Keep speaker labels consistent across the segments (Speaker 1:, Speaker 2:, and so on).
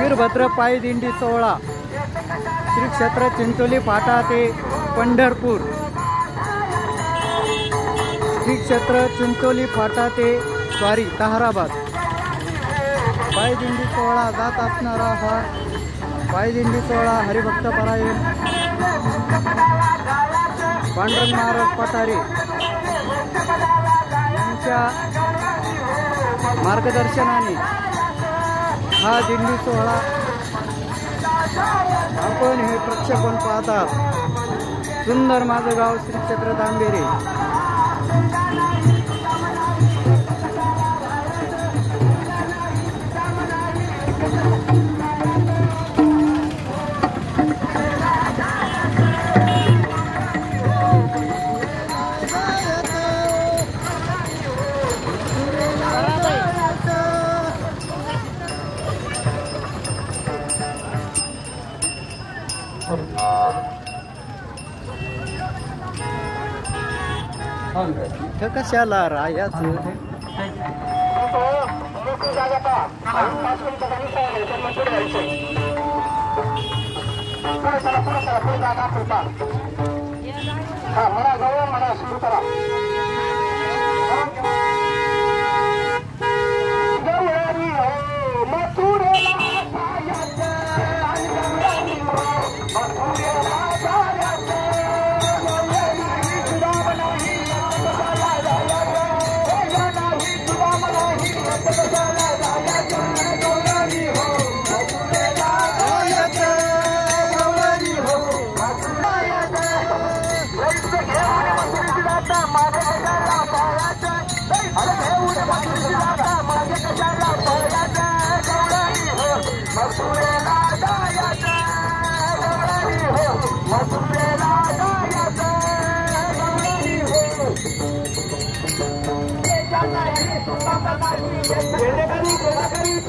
Speaker 1: वीरभद्र पायी दिंडी सोहळा श्री क्षेत्र चिंचोली फाटा ते पंढरपूर, श्री क्षेत्र चिंचोली फाटा ते ताहराबाद पायी दिंडी सोहळा जात असणारा हा पायी दिंडी सोहळा हरिभक्त परायण पांडुरंग महाराज पठारे यांच्या मार्गदर्शनाने हा दिंडी सोहळा आपण हे प्रक्षेपण पाहतात। सुंदर माझं गाव श्री क्षेत्र दांबेरे। कशाला रायाच मला सुरू करा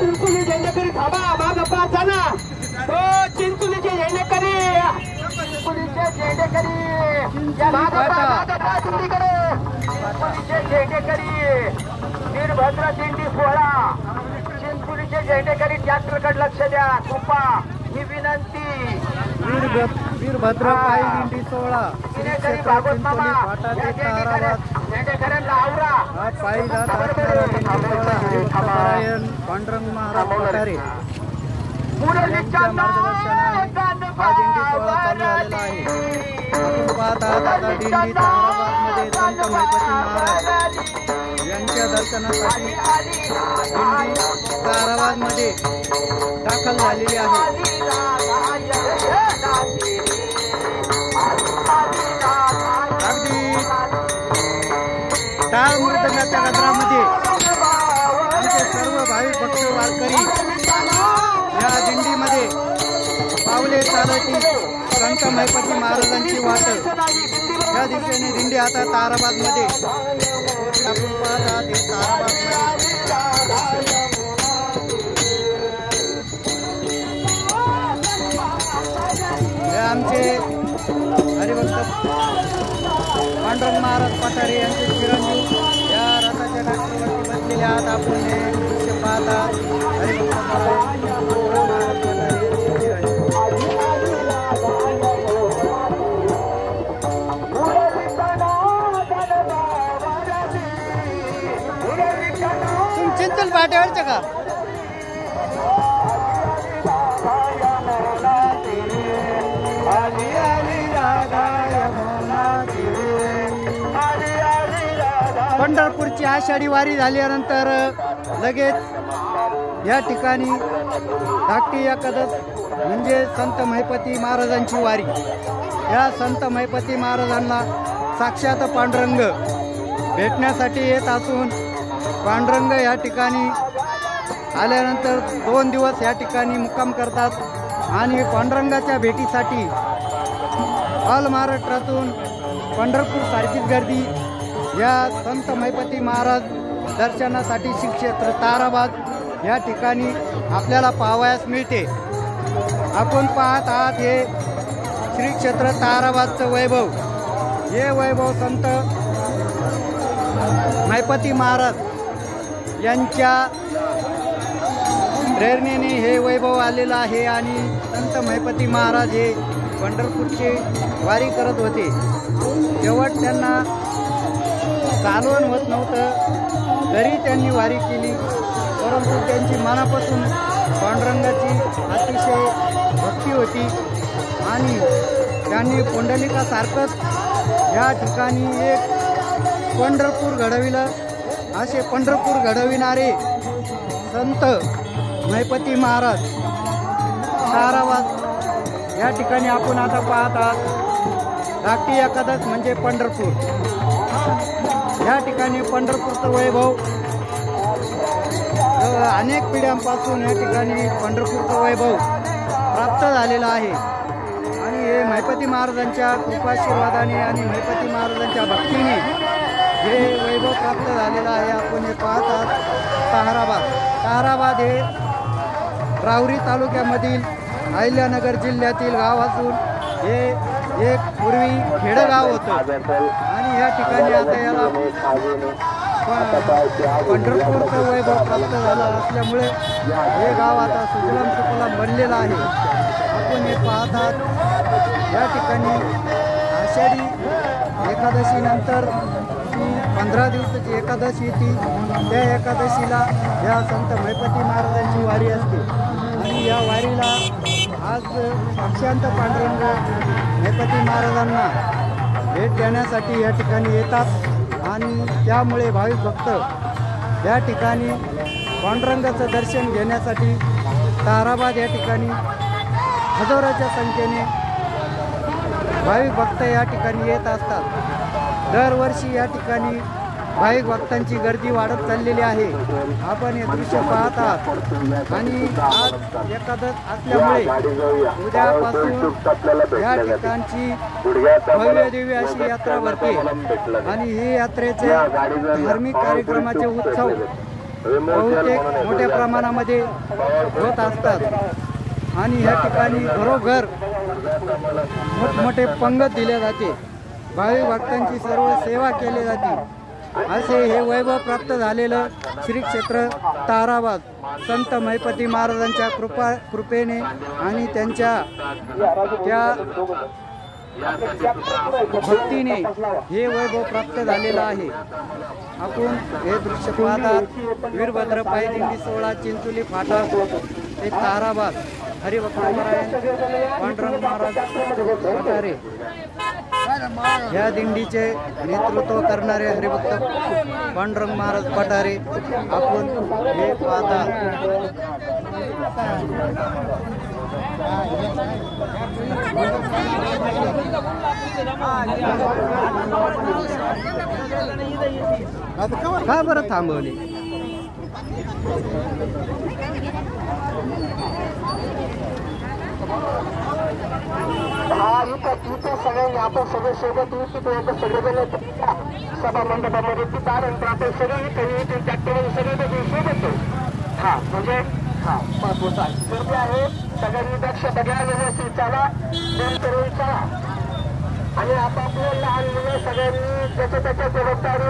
Speaker 1: चिंचोली झेंडेकरी थांबा माग पाहताना तो चिंचोलीचे झेंडेकरी वीरभद्र दिंडी सोहळा चिंचोलीचे झेंडेकरी ट्रॅक्टरकडे लक्ष द्या कृपा ही विनंती। वीरभद्र पायी दिंडी सोहळा भागवत मामा झेंडेकऱ्यांना आवरा पायी पांडुरंग महाराज पठारे यांच्या मार्गदर्शनाने हा दिंडी सोहळा चालू झालेला आहे। आपण पाहतात आता दिंडी ताहराबादमध्ये संत महिपती महाराज यांच्या दर्शनासाठी दिंडी ताहराबादमध्ये दाखल झालेली आहे। अगदी टाळ मृदंगाच्या गजरामध्ये आमचे सर्व भाविक भक्त वारकरी या दिंडीमध्ये पावले चालती संत महिपती महाराजांची वाट या दिशेने दिंडी आता ताहराबादमध्ये आपण पाहतात हे ताहराबादमध्ये हे आमचे हरिभक्त पांडुरंग महाराज पठारे यांचे चिरंजीव या रथाच्या गाठीवरती बसलेले आहात। आपण हे दृश्य पाहतात हरिभक्त महाराज पठारे चिंचोली फाट्यावरचं का
Speaker 2: पंढरपूरची आषाढी वारी झाल्यानंतर लगेच या ठिकाणी धाकटी एकादश म्हणजे संत महिपती महाराजांची वारी। या संत महिपती महाराजांना साक्षात पांडुरंग भेटण्यासाठी येत असून पांडुरंग या ठिकाणी आल्यानंतर 2 दिवस या ठिकाणी मुक्काम करतात आणि पांडुरंगाच्या भेटीसाठी ऑल महाराष्ट्रातून पंढरपूर सारखीच गर्दी या संत महिपती महाराज दर्शनासाठी श्री क्षेत्र ताराबाद या ठिकाणी आपल्याला पाहावयास मिळते। आपण पाहत आहात हे श्री क्षेत्र ताराबादचं वैभव। हे वैभव संत महिपती महाराज यांच्या प्रेरणेने हे वैभव आलेलं आहे आणि संत महिपती महाराज हे पंढरपूरची वारी करत होते। शेवट त्यांना चालवण होत नव्हतं तरी त्यांनी वारी केली, परंतु त्यांची मनापासून पांडुरंगाची अतिशय भक्ती होती आणि त्यांनी पुंडलिकासारखंच या ठिकाणी एक पंढरपूर घडविलं। असे पंढरपूर घडविणारे संत महिपती महाराज ताराबाद या ठिकाणी आपण आता पाहत आहात। धाकटी एकादश म्हणजे पंढरपूर। या ठिकाणी पंढरपूरचं वैभव अनेक पिढ्यांपासून या ठिकाणी पंढरपूरचं वैभव प्राप्त झालेलं आहे आणि हे महिपती महाराजांच्या कृपाशीर्वादाने आणि महिपती महाराजांच्या भक्तीने हे वैभव प्राप्त झालेलं आहे। आपण हे पाहत आहात ताराबाद हे राहुरी तालुक्यामधील अहिल्यानगर जिल्ह्यातील गाव असून हे एक पूर्वी खेडगाव होतं आणि या ठिकाणी आता याला पंढरपूरचं वैभव प्राप्त झालं असल्यामुळे हे गाव आता सुजलाम सुफलाम बनलेलं आहे। आपण हे पाहत आहात या ठिकाणी आषाढी एकादशीनंतर 15 दिवसाची एकादशी येते। त्या एकादशीला या संत महिपती महाराजांची वारी असते आणि या वारीला आज साक्षात पांडुरंग महिपती महाराजांना भेट देण्यासाठी या ठिकाणी येतात आणि त्यामुळे भाविक भक्त या ठिकाणी पांडुरंगाचं दर्शन घेण्यासाठी ताराबाद या ठिकाणी हजारोच्या संख्येने भाविक भक्त या ठिकाणी येत असतात। दरवर्षी या ठिकाणी भाविक भक्तांची गर्दी वाढत चाललेली आहे। आपण हे दृश्य पाहत आहात आणि आज एकादश असल्यामुळे उद्यापासून या ठिकाणची भव्य दिव्य अशी यात्रा भरते आणि ही यात्रेचे धार्मिक कार्यक्रमाचे उत्सव बहुतेक मोठ्या प्रमाणामध्ये होत असतात आणि या ठिकाणी घरोघर मोठमोठे पंगत दिले जाते। भाविक भक्तांची सर्व सेवा केली जाते। असे हे वैभव प्राप्त झालेलं श्री क्षेत्र ताराबाद संत महिपती महाराजांच्या कृपेने आणि त्यांच्या त्या भक्तीने हे वैभव प्राप्त झालेलं आहे। आपण हे दृश्य पाहतात वीरभद्र पायदिंडी सोहळा चिंचोली फाटा ते ताराबाद हरिभक्तपरायण पांडुरंग महाराज पठारे या दिंडीचे नेतृत्व करणारे हरिभक्त पांडुरंग महाराज पठारे आपण हे पाहता। का बरं थांबवले?
Speaker 1: इथं सगळे आपण सगळे सोबत सगळेजण सभा मंडपामध्ये नंतर आपण सगळे सगळे सोबत हा म्हणजे हा गर्दी आहे। सगळ्यांनी दक्ष सगळ्या व्यवस्थित चाला आणि आपापल्या लहान मुलं सगळ्यांनी त्याच्या जबाबदारी